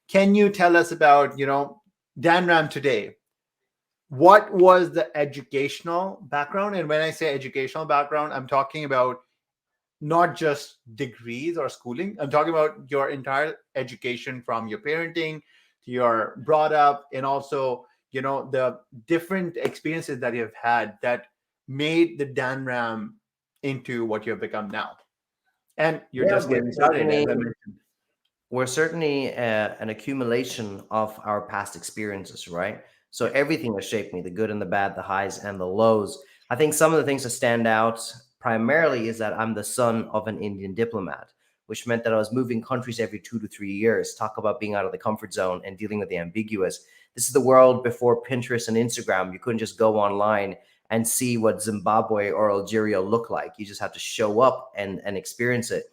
Can you tell us about, DanRam today? What was the educational background? And when I say educational background, I'm talking about not just degrees or schooling. I'm talking about your entire education, from your parenting to your brought up, and also, the different experiences that you've had that made the DanRam into what you have become now. And you're Yeah, just getting started, as I mentioned. we're certainly an accumulation of our past experiences, right? So everything has shaped me, the good and the bad, the highs and the lows. I think some of the things that stand out primarily is that I'm the son of an Indian diplomat, which meant that I was moving countries every 2 to 3 years. Talk about being out of the comfort zone and dealing with the ambiguous. This is the world before Pinterest and Instagram. You couldn't just go online and see what Zimbabwe or Algeria look like. You just have to show up and experience it.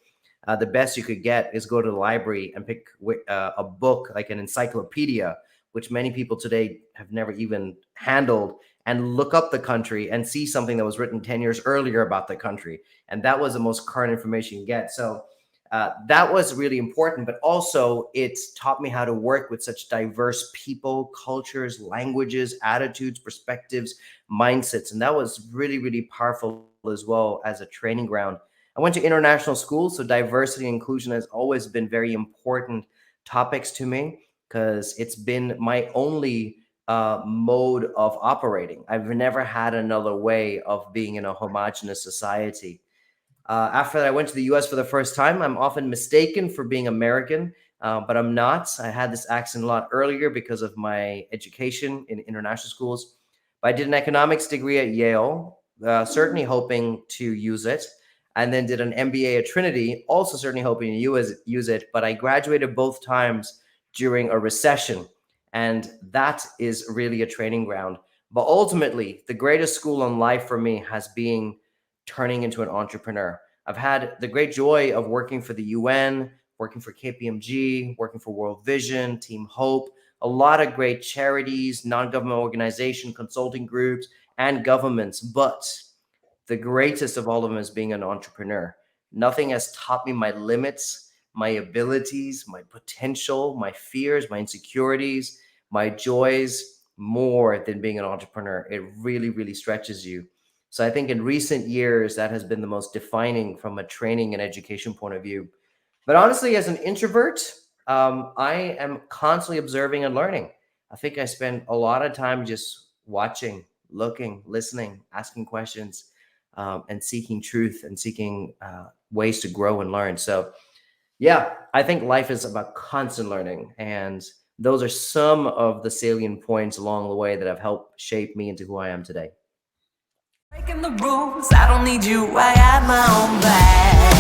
The best you could get is go to the library and pick a book like an encyclopedia, which many people today have never even handled, and look up the country and see something that was written 10 years earlier about the country. And that was the most current information you get. So that was really important, but also it taught me how to work with such diverse people, cultures, languages, attitudes, perspectives, mindsets. And that was really, really powerful as well as a training ground. I went to international school, so diversity and inclusion has always been very important topics to me because it's been my only mode of operating. I've never had another way of being in a homogenous society. After that, I went to the US for the first time. I'm often mistaken for being American, but I'm not. I had this accent a lot earlier because of my education in international schools. But I did an economics degree at Yale, certainly hoping to use it, and then did an MBA at Trinity, also certainly hoping to use it. But I graduated both times during a recession, and that is really a training ground. But ultimately, the greatest school in life for me has been turning into an entrepreneur. I've had the great joy of working for the UN, working for KPMG, working for World Vision, Team Hope, a lot of great charities, non-government organization, consulting groups, and governments. But the greatest of all of them is being an entrepreneur. Nothing has taught me my limits, my abilities, my potential, my fears, my insecurities, my joys more than being an entrepreneur. It really, really stretches you. So I think in recent years, that has been the most defining from a training and education point of view. But honestly, as an introvert, I am constantly observing and learning. I think I spend a lot of time just watching, looking, listening, asking questions, and seeking truth and seeking ways to grow and learn. So, yeah, I think life is about constant learning. And those are some of the salient points along the way that have helped shape me into who I am today. Breaking the rules, I don't need you, I got my own bag.